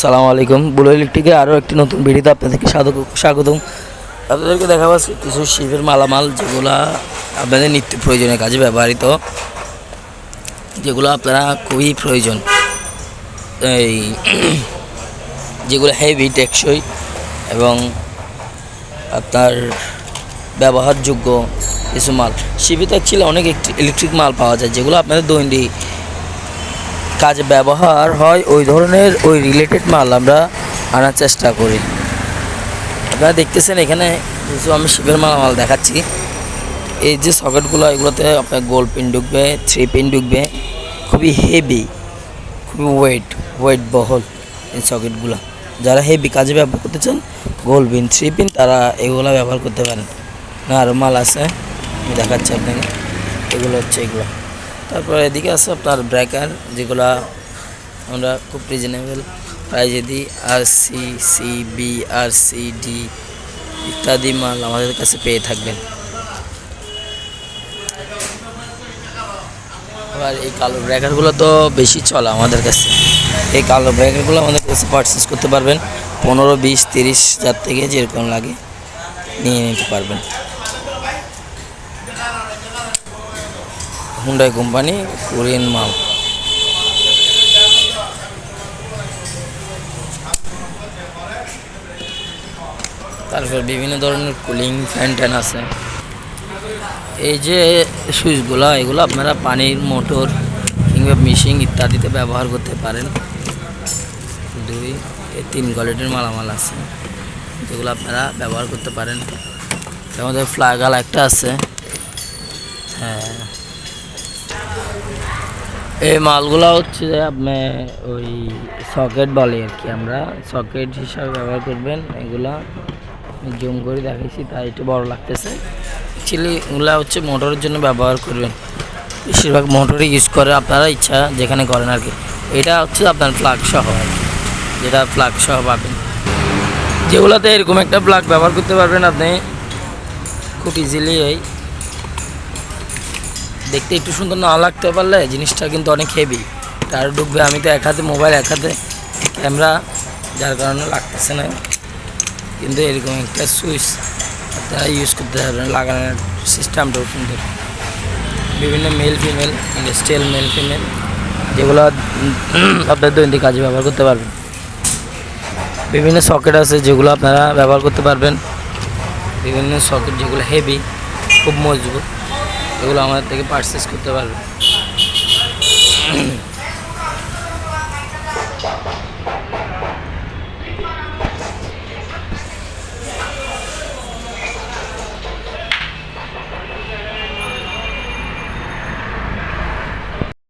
সালামু আলাইকুম। বুলো ইলেকট্রিকে আরও একটি নতুন ভিডিওতে আপনাদেরকে স্বাগতম। আপনাদেরকে দেখাবো কিছু শিল্পের মালামাল, যেগুলো আপনাদের নিত্য প্রয়োজনীয় কাজে ব্যবহৃত, যেগুলো আপনারা খুবই প্রয়োজন, এই যেগুলো হেভি টেকসই এবং আপনার ব্যবহারযোগ্য কিছু মাল। শিল্পীতে অ্যাকচুয়ালি অনেক ইলেকট্রিক মাল পাওয়া যায়, যেগুলো আপনাদের দৈনন্দিন কাজে ব্যবহার হয়। ওই ধরনের রিলেটেড মাল আমরা আনার চেষ্টা করি। আপনারা দেখতেছেন এখানে কিছু আমি শিপের মালামাল দেখাচ্ছি। এই যে সকেটগুলো, এগুলোতে আপনার গোল পিন ঢুকবে, 3 পিন ঢুকবে, খুবই হেভি, খুবই ওয়েট বহল এই সকেটগুলো। যারা হেভি কাজে ব্যবহার করতে চান, গোল পিন 3 পিন, তারা এগুলো ব্যবহার করতে পারেন। না আরও মাল আছে, আমি দেখাচ্ছি আপনাকে। এগুলো হচ্ছে এগুলো। তারপরে এদিকে আছে আপনার ব্রেকার, যেগুলো আমরা খুব রিজনেবল প্রাইজে দিই। RCCB, RCD ইত্যাদি মাল আমাদের কাছে পেয়ে থাকবেন। আবার এই কালো ব্রেকারগুলো তো বেশি চলে আমাদের কাছে। এই কালো ব্রেকারগুলো আমাদের কাছে পারচেস করতে পারবেন। 15, 20, 30 হাজার থেকে যেরকম লাগে নিয়ে নিতে পারবেন। হুন্ডাই কোম্পানি, কোরিয়ান মাল। তারপর বিভিন্ন ধরনের কুলিং ফ্যান ট্যান আছে। এই যে সুইচগুলো, এগুলো আপনারা পানির মোটর কিংবা মেশিন ইত্যাদিতে ব্যবহার করতে পারেন। 2-3 কোয়ালিটির মালামাল আছে, যেগুলো আপনারা ব্যবহার করতে পারেন। আমাদের ফ্লাগাল একটা আছে। হ্যাঁ, এই মালগুলো হচ্ছে যে আপনি ওই সকেট বলে আর কি, আমরা সকেট হিসাবে ব্যবহার করবেন। এগুলা জুম করে দেখাইছি, তাই একটু বড় লাগতেছে। অ্যাকচুয়ালি এগুলো হচ্ছে মোটরের জন্য ব্যবহার করবেন, বেশিরভাগ মোটরই ইউজ করে, আপনারা ইচ্ছা যেখানে করেন আর কি। এটা হচ্ছে আপনার প্লাগ সহ আর কি, যেটা প্লাগ সহ পাবেন, যেগুলোতে এরকম একটা প্লাগ ব্যবহার করতে পারবেন আপনি খুব ইজিলি। এই দেখতে একটু সুন্দর না লাগতে পারলে জিনিসটা কিন্তু অনেক হেভি, তার ঢুকবে। আমি তো এক হাতে মোবাইল, এক হাতে ক্যামেরা, যার কারণে লাগতেছে না। কিন্তু এরকম একটা সুইচ আপনারা ইউজ করতে পারবেন, লাগানোর সিস্টেমটাও সুন্দর। বিভিন্ন male female, industrial male female, যেগুলো আপনার দৈনন্দিন কাজে ব্যবহার করতে পারবেন। বিভিন্ন সকেট আছে যেগুলো আপনারা ব্যবহার করতে পারবেন। বিভিন্ন সকেট যেগুলো হেভি, খুব মজবুত, এগুলো আমাদের থেকে পারচেস করতে পারবেন।